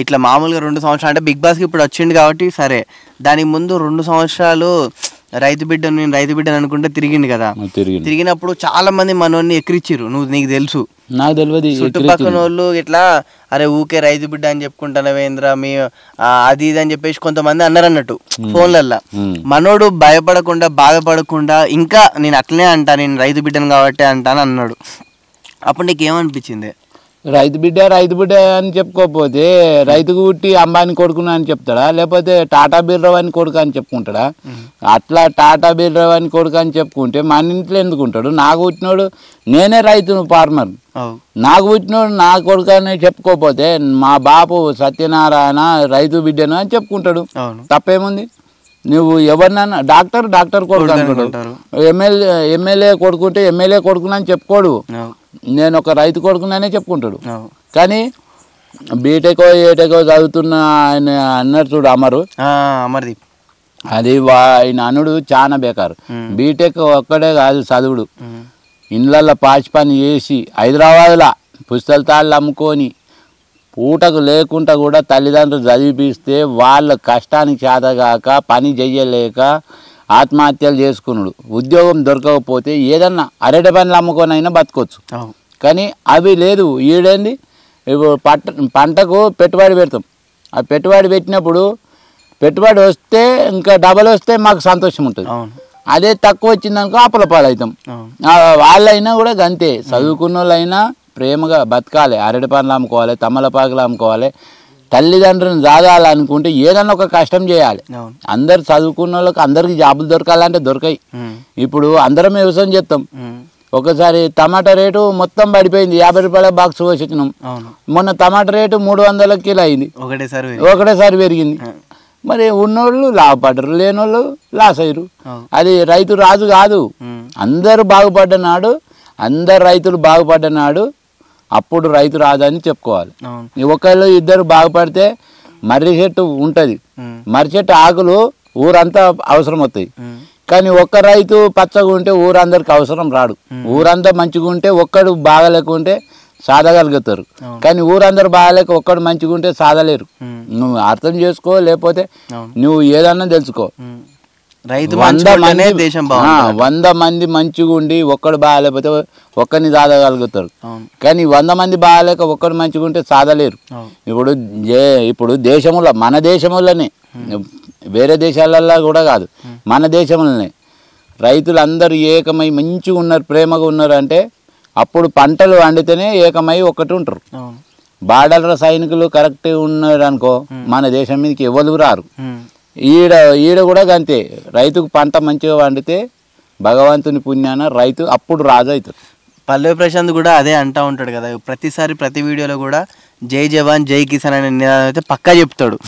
ఇట్లా మామూలుగా 2 సంవత్సరాలు అంటే బిగ్ బాస్కి ఇప్పుడు వచ్చిండు కాబట్టి సరే, దానికి ముందు 2 సంవత్సరాలు రైతు బిడ్డను నేను రైతు బిడ్డను అనుకుంటే తిరిగిండు కదా. తిరిగినప్పుడు చాలా మంది మనోన్ని ఎక్కిరిచ్చిర్రు, నీకు తెలుసు, నాకు తెలియదు. చుట్టుపక్కల వాళ్ళు ఇట్లా అరే ఊకే రైతు బిడ్డ అని చెప్పుకుంటానవేంద్ర మీ అది ఇది అని చెప్పేసి కొంతమంది అన్నారు అన్నట్టు ఫోన్లల్లో. మనోడు భయపడకుండా బాధపడకుండా ఇంకా నేను అట్లనే అంటా, నేను రైతు బిడ్డను కాబట్టి అంటాను అన్నాడు. అప్పుడు నీకేమనిపించింది? రైతు బిడ్డ అని చెప్పుకోకపోతే రైతుకు పుట్టి అంబానీ కొడుకున్నా అని చెప్తాడా, లేకపోతే టాటా బిర్రావు అని కొడుకు అని చెప్పుకుంటాడా? అట్లా టాటా బిర్రావు అని కొడుకు అని చెప్పుకుంటే మన ఇంట్లో ఎందుకుంటాడు? నాకు పుట్టినోడు నేనే రైతు ఫార్మర్, నాకు పుట్టినోడు నా కొడుకు అని చెప్పుకోకపోతే మా బాపు సత్యనారాయణ రైతు బిడ్డను అని చెప్పుకుంటాడు. తప్పేముంది? నువ్వు ఎవరినన్నా డాక్టర్ కొడుకు అనుకుంటాడు, ఎమ్మెల్యే కొడుకుంటే ఎమ్మెల్యే కొడుకునని చెప్పుకోడు, నేను ఒక రైతు కొడుకుననే చెప్పుకుంటాడు. కానీ బీటెకో ఏటెకో చదువుతున్న ఆయన అన్నారు చూడు అమర్దీప్, అది ఆయన అనుడు చాలా బేకారు. బీటెక్ ఒక్కడే కాదు చదువుడు, ఇండ్లల్లో పాచి పని చేసి హైదరాబాద్లో పుస్తల తాళ్ళు అమ్ముకొని పూటకు లేకుండా కూడా తల్లిదండ్రులు చదివిపిస్తే వాళ్ళ కష్టానికి చేతగాక పని చెయ్యలేక ఆత్మహత్యలు చేసుకున్నాడు. ఉద్యోగం దొరకకపోతే ఏదన్నా అరటి పనులు అమ్ముకొని అయినా బతకొచ్చు. కానీ అవి లేదు. ఈడేంది ఇప్పుడు పంటకు పెట్టుబడి పెడతాం, ఆ పెట్టుబడి పెట్టినప్పుడు పెట్టుబడి వస్తే ఇంకా డబల్ వస్తే మాకు సంతోషం ఉంటుంది. అదే తక్కువ వచ్చిందనుకో అప్పుల పాలవుతాం. వాళ్ళైనా కూడా అంతే, చదువుకున్న వాళ్ళైనా ప్రేమగా బతకాలి, అరటి పనులు అమ్ముకోవాలి, తమలపాకులు అమ్ముకోవాలి. తల్లిదండ్రులను సాగాలనుకుంటే ఏదన్నా ఒక కష్టం చేయాలి. అందరు చదువుకున్న వాళ్ళకి అందరికి జాబులు దొరకాలంటే దొరకాయి. ఇప్పుడు అందరం వ్యవసాయం చేస్తాం. ఒకసారి టమాటా రేటు మొత్తం పడిపోయింది, 50 రూపాయల బాక్స్ పోసినాం. మొన్న టమాటా రేటు 300 కిలో అయింది, ఒకటేసారి పెరిగింది. మరి ఉన్నోళ్ళు లాభపడ్డరు, లేనోళ్ళు లాస్ అయ్యారు. అది రైతు రాజు కాదు. అందరు బాగుపడ్డనాడు, అందరు రైతులు బాగుపడ్డనాడు అప్పుడు రైతు రాదని చెప్పుకోవాలి. ఒకళ్ళు ఇద్దరు బాగుపడితే మర్రి చెట్టు ఉంటుంది, మర్రి చెట్టు ఆకులు ఊరంతా అవసరం వస్తాయి. కానీ ఒక్క రైతు పచ్చగా ఉంటే ఊరందరికి అవసరం రాడు. ఊరంతా మంచిగా ఉంటే ఒక్కడు బాగలేకుంటే సాధగలుగుతారు. కానీ ఊరందరూ బాగలేక ఒక్కడు మంచిగా ఉంటే సాధలేరు. నువ్వు అర్థం చేసుకో, లేకపోతే నువ్వు ఏదన్నా తెలుసుకో. 100 మంది మంచిగా ఉండి ఒక్కడు బాగాలేకపోతే ఒక్కడిని సాధగలుగుతారు. కానీ 100 మంది బాగాలేక ఒక్కడు మంచిగా ఉంటే సాధలేరు. ఇప్పుడు దేశంలో, మన దేశంలోనే, వేరే దేశాలల్లో కూడా కాదు, మన దేశంలోనే రైతులందరూ ఏకమై మంచిగా ఉన్నారు, ప్రేమగా ఉన్నారు. అంటే అప్పుడు పంటలు వండితేనే ఏకమై ఒక్కటి ఉంటారు. బార్డర్ సైనికులు కరెక్ట్ ఉన్నారు అనుకో, మన దేశం మీదకి ఎవరు రారు. ఈడ కూడా అంతే, రైతుకు పంట మంచిగా వండితే భగవంతుని పుణ్యాన రైతు అప్పుడు రాజు అవుతాడు. పల్లవి ప్రశాంత్ కూడా అదే అంటూ ఉంటాడు కదా ప్రతిసారి, ప్రతి వీడియోలో కూడా జై జవాన్ జై కిసాన్ అనే నినాదం అయితే పక్కా చెప్తాడు.